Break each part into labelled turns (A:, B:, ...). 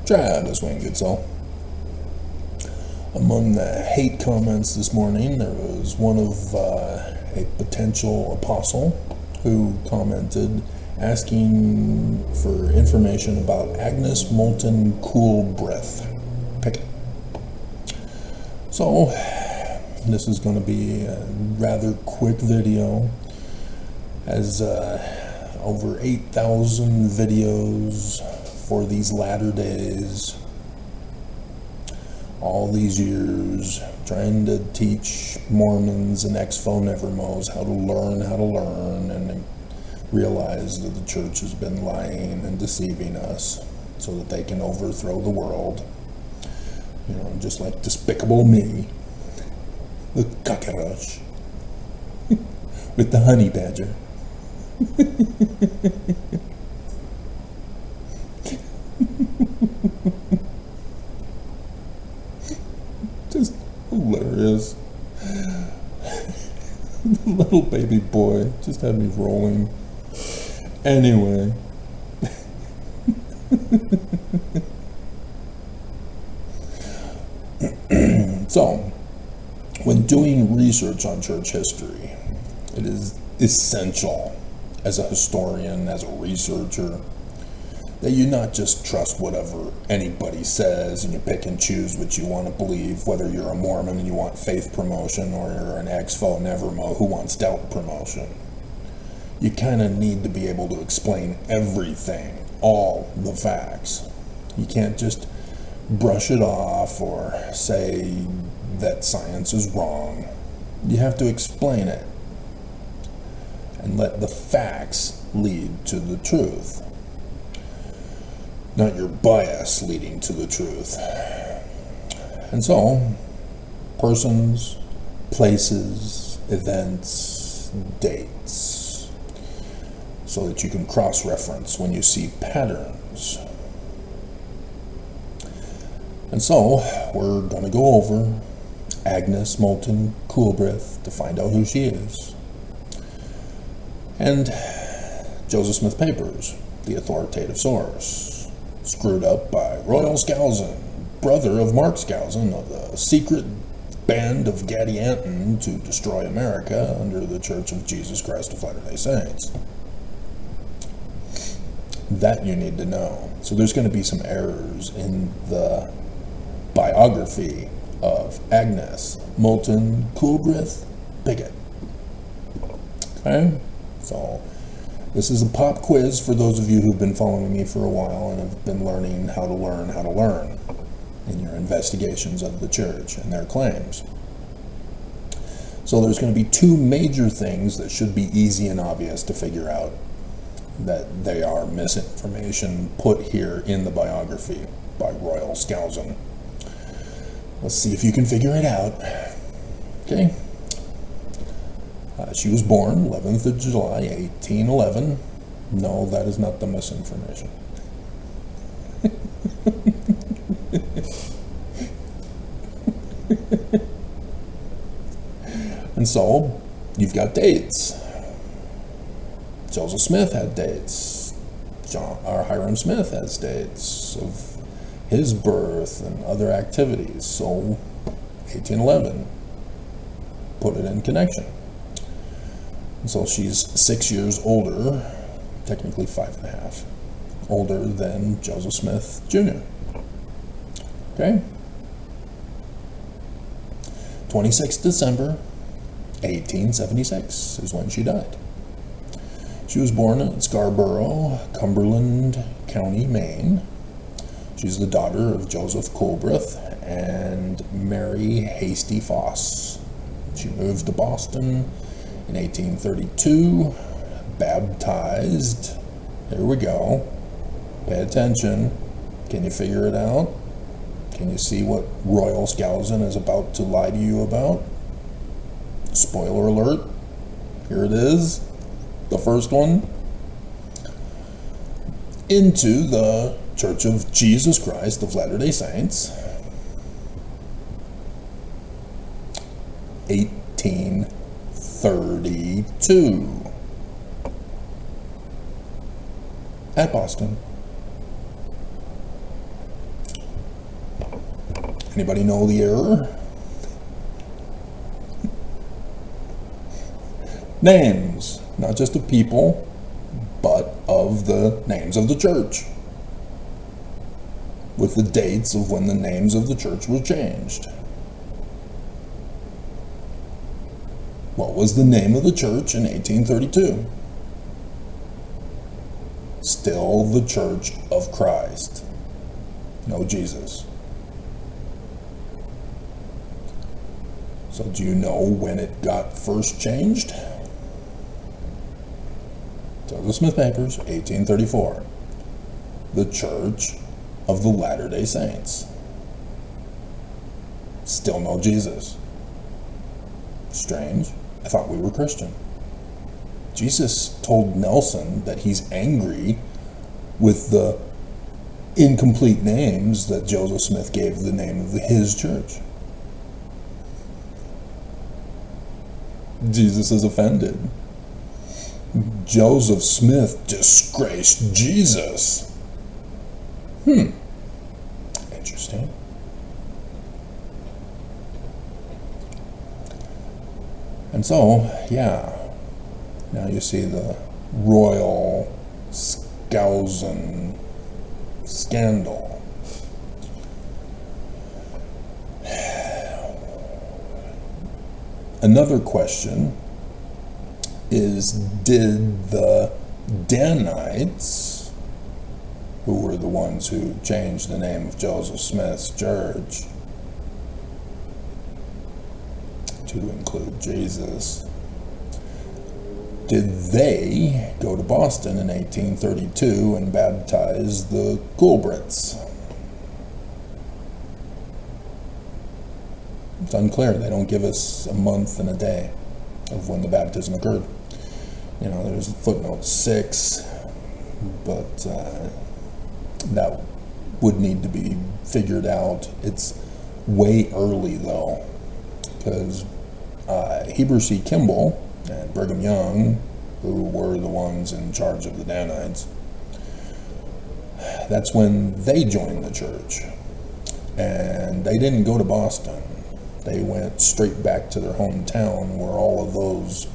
A: Travis Wayne Goodsell. Among the hate comments this morning, there was one of a potential apostle who commented asking for information about Agnes Molten Cool Breath Picket. So, this is going to be a rather quick video, as over 8,000 videos for these latter days, all these years trying to teach Mormons and ex-fo nevermos how to learn, and realize that the church has been lying and deceiving us so that they can overthrow the world. You know, just like Despicable Me, the cockroach with the honey badger. Just hilarious. The little baby boy just had me rolling. Anyway. So, when doing research on church history, it is essential as a historian, as a researcher, that you not just trust whatever anybody says and you pick and choose what you want to believe, whether you're a Mormon and you want faith promotion, or you're an ex-fo nevermo who wants doubt promotion. You kind of need to be able to explain everything, all the facts. You can't just brush it off or say that science is wrong. You have to explain it and let the facts lead to the truth, not your bias leading to the truth. And so, persons, places, events, dates, so that you can cross-reference when you see patterns. And so, we're going to go over Agnes Molten Cool Breath to find out who she is, and Joseph Smith Papers, the authoritative source, screwed up by Royal Skousen, brother of Mark Skousen of the secret band of Gadianton to destroy America under the Church of Jesus Christ of Latter-day Saints. That you need to know. So there's going to be some errors in the biography of Agnes Molten Cool Breath Picket. Okay? So, this is a pop quiz for those of you who've been following me for a while and have been learning how to learn in your investigations of the church and their claims. So there's going to be two major things that should be easy and obvious to figure out that they are misinformation put here in the biography by Royal Skousen. Let's see if you can figure it out. Okay? She was born 11th of July, 1811. No, that is not the misinformation. And so, you've got dates. Joseph Smith had dates. Hiram Smith has dates of his birth and other activities. So, 1811. Put it in connection. So she's 6 years older, technically 5.5, older than Joseph Smith Jr. Okay? 26th December, 1876 is when she died. She was born at Scarborough, Cumberland County, Maine. She's the daughter of Joseph Coolbrith and Mary Hasty Foss. She moved to Boston in 1832, baptized. Here we go. Pay attention. Can you figure it out? Can you see what Royal Skousen is about to lie to you about? Spoiler alert. Here it is. The first one. Into the Church of Jesus Christ of Latter-day Saints. 1832. At Boston. Anybody know the error? Names, not just of people, but of the names of the church, with the dates of when the names of the church were changed. What was the name of the church in 1832? Still the Church of Christ. No Jesus. So do you know when it got first changed? Joseph Smith Papers, 1834. The Church of the Latter-day Saints. Still no Jesus. Strange. I thought we were Christian. Jesus told Nelson that he's angry with the incomplete names that Joseph Smith gave the name of his church. Jesus is offended. Joseph Smith disgraced Jesus. Interesting. And so, yeah, now you see the royal Skousen scandal. Another question is, did the Danites, who were the ones who changed the name of Joseph Smith's church to include Jesus, did they go to Boston in 1832 and baptize the Coolbrits? It's unclear. They don't give us a month and a day of when the baptism occurred. You know, there's footnote 6, but that would need to be figured out. It's way early, though, because Heber C. Kimball and Brigham Young, who were the ones in charge of the Danites, that's when they joined the church. And they didn't go to Boston. They went straight back to their hometown, where all of those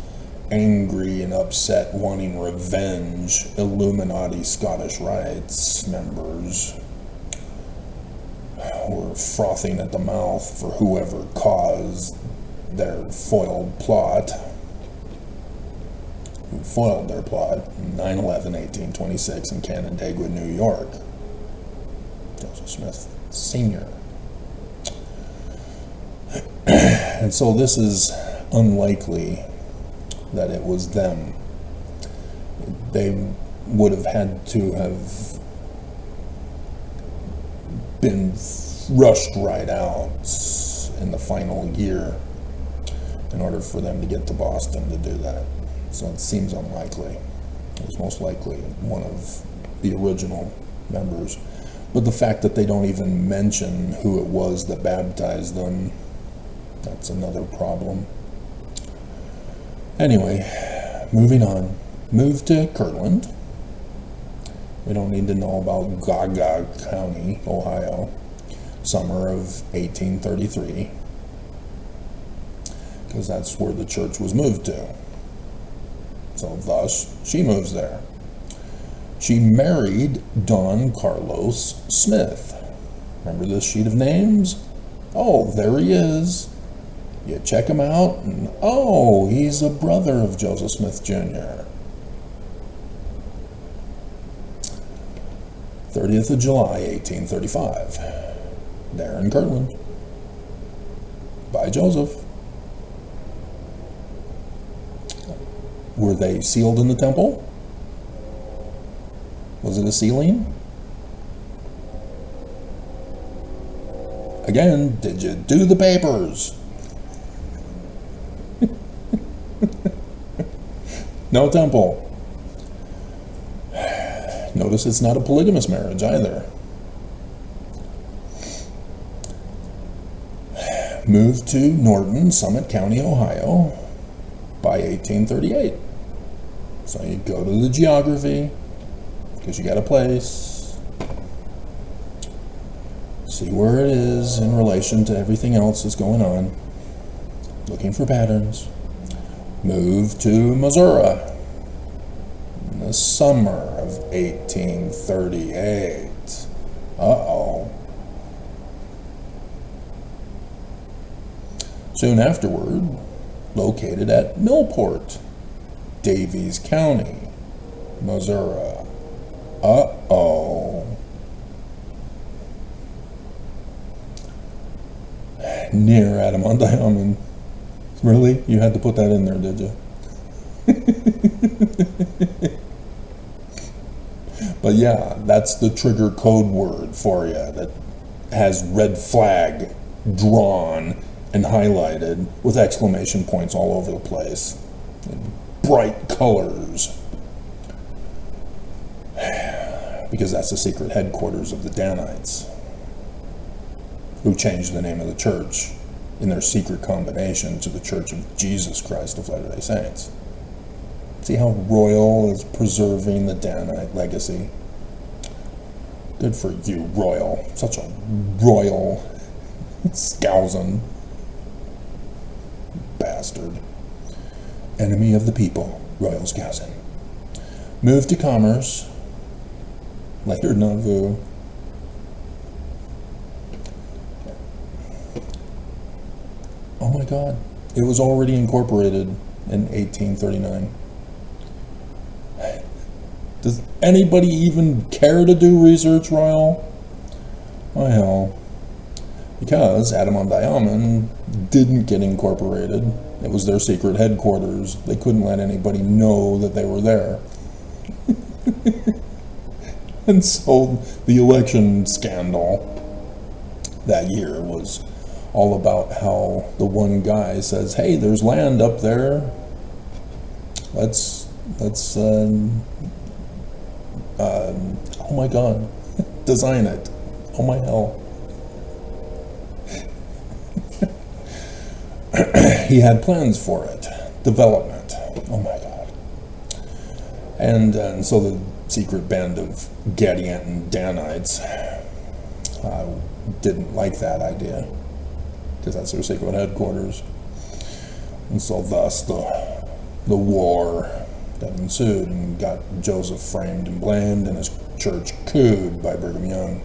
A: angry and upset, wanting revenge, Illuminati Scottish Rites members were frothing at the mouth for whoever caused their foiled plot. Who foiled their plot? 9/11, 1826 in Canandaigua, New York. Joseph Smith Sr. And so this is unlikely that it was them. They would have had to have been rushed right out in the final year in order for them to get to Boston to do that. So it seems unlikely. It was most likely one of the original members. But the fact that they don't even mention who it was that baptized them, that's another problem. Anyway, moving on. Move to Kirtland. We don't need to know about Gaga County, Ohio, summer of 1833, because that's where the church was moved to. So thus, she moves there. She married Don Carlos Smith. Remember this sheet of names? Oh, there he is. You check him out, and oh, he's a brother of Joseph Smith Jr. 30th of July, 1835. There in Kirtland. By Joseph. Were they sealed in the temple? Was it a sealing? Again, did you do the papers? No temple. Notice it's not a polygamous marriage either. Moved to Norton, Summit County, Ohio by 1838. So you go to the geography, because you got a place. See where it is in relation to everything else that's going on. Looking for patterns. Moved to Missouri in the summer of 1838. Uh-oh. Soon afterward, located at Millport, Daviess County, Missouri. Uh-oh. Near Adamant. Really? You had to put that in there, did you? But yeah, that's the trigger code word for you that has red flag drawn and highlighted with exclamation points all over the place. In bright colors. Because that's the secret headquarters of the Danites, who changed the name of the church in their secret combination to the Church of Jesus Christ of Latter-day Saints. See how Royal is preserving the Danite legacy? Good for you, Royal. Such a royal Skousen bastard. Enemy of the people, Royal Skousen. Moved to Commerce, later Nauvoo. Oh my God, it was already incorporated in 1839. Does anybody even care to do research, Royal? Oh hell. Because Adamant didn't get incorporated. It was their secret headquarters. They couldn't let anybody know that they were there. And so the election scandal that year was all about how the one guy says, hey, there's land up there. Let's oh my God, design it. Oh my hell. He had plans for it, development. Oh my God. And so the secret band of Gadianton Danites didn't like that idea, because that's their secret headquarters. And so thus the war that ensued and got Joseph framed and blamed and his church cooed by Brigham Young.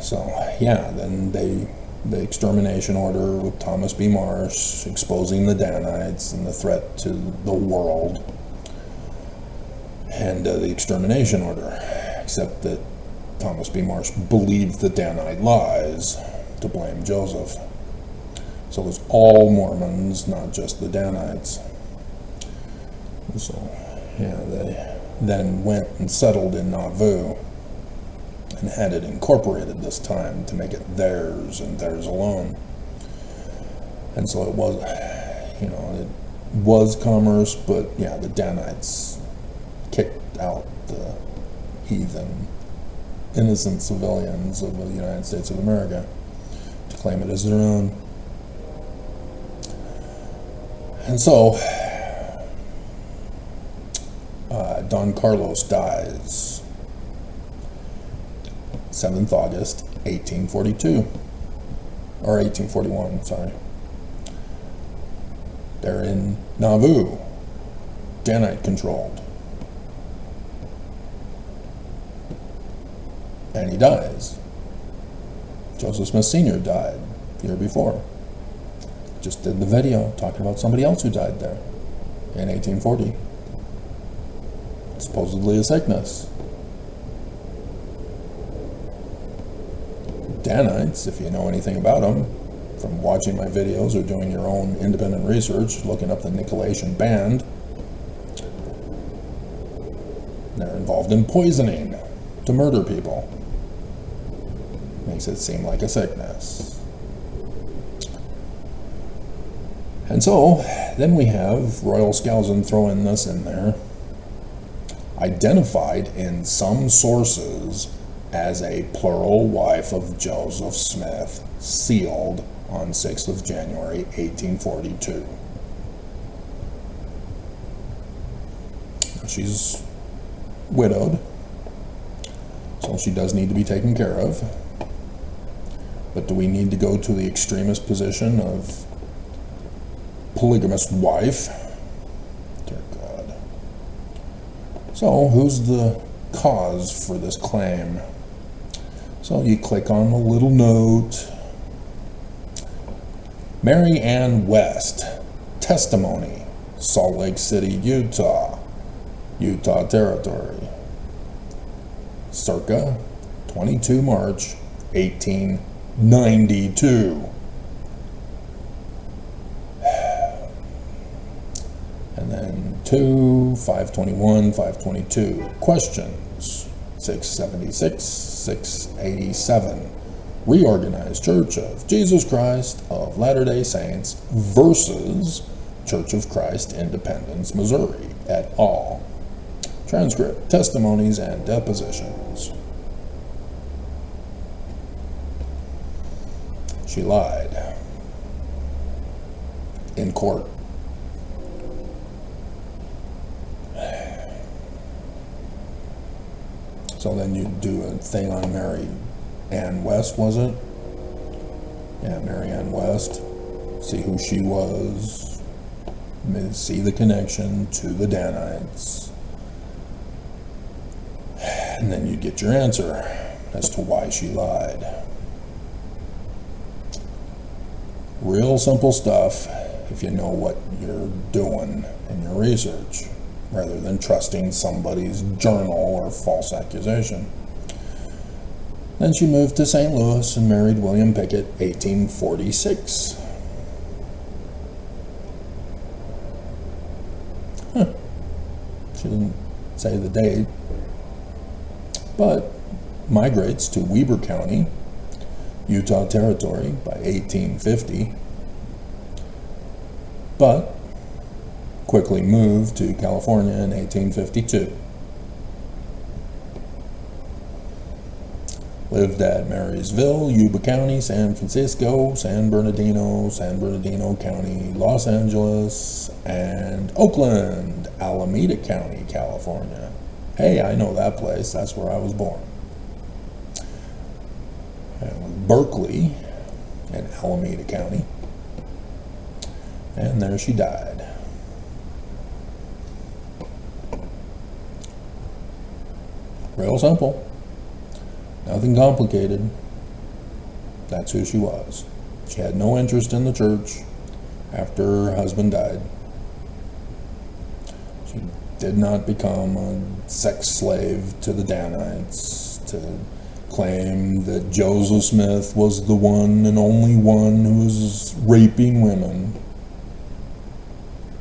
A: So yeah, then the extermination order with Thomas B. Marsh exposing the Danites and the threat to the world, and the extermination order, except that Thomas B. Marsh believed the Danite lies to blame Joseph. So it was all Mormons, not just the Danites. So yeah, they then went and settled in Nauvoo and had it incorporated this time to make it theirs and theirs alone. And so it was, it was commerce, but yeah, the Danites kicked out the heathen, innocent civilians of the United States of America to claim it as their own. And so Don Carlos dies 7th August 1842, or 1841, sorry. They're in Nauvoo, Danite controlled. And he dies. Joseph Smith Sr. died the year before. Just did the video talking about somebody else who died there in 1840. Supposedly a sickness. Danites, if you know anything about them, from watching my videos or doing your own independent research, looking up the Nicolaitan band, they're involved in poisoning to murder people. Makes it seem like a sickness. And so, then we have Royal Skousen throwing this in there, identified in some sources as a plural wife of Joseph Smith, sealed on 6th of January, 1842. She's widowed, So she does need to be taken care of. But do we need to go to the extremist position of polygamous wife? Dear God. So who's the cause for this claim? So you click on the little note. Mary Ann West, testimony, Salt Lake City, Utah, Utah Territory, circa 22 March 1892. And then 521, 522. Questions 676, 687. Reorganized Church of Jesus Christ of Latter-day Saints versus Church of Christ, Independence, Missouri, et al. Transcript, testimonies, and depositions. She lied in court. So then you do a thing on Mary Ann West, was it? Yeah, Mary Ann West. See who she was. See the connection to the Danites. And then you get your answer as to why she lied. Real simple stuff if you know what you're doing in your research, rather than trusting somebody's journal or false accusation. Then she moved to St. Louis and married William Pickett, 1846. She didn't say the date, but migrates to Weber County, Utah Territory by 1850, but quickly moved to California in 1852. Lived at Marysville, Yuba County, San Francisco, San Bernardino County, Los Angeles, and Oakland, Alameda County, California. Hey, I know that place. That's where I was born. And Berkeley in Alameda County. And there she died. Real simple. Nothing complicated. That's who she was. She had no interest in the church after her husband died. She did not become a sex slave to the Danites to claim that Joseph Smith was the one and only one who was raping women,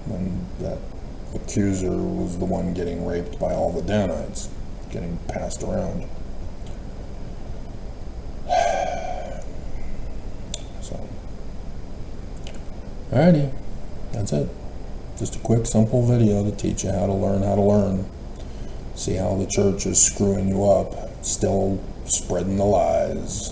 A: when that accuser was the one getting raped by all the Danites, getting passed around. Alrighty, that's it. Just a quick, simple video to teach you how to learn. See how the church is screwing you up, still spreading the lies.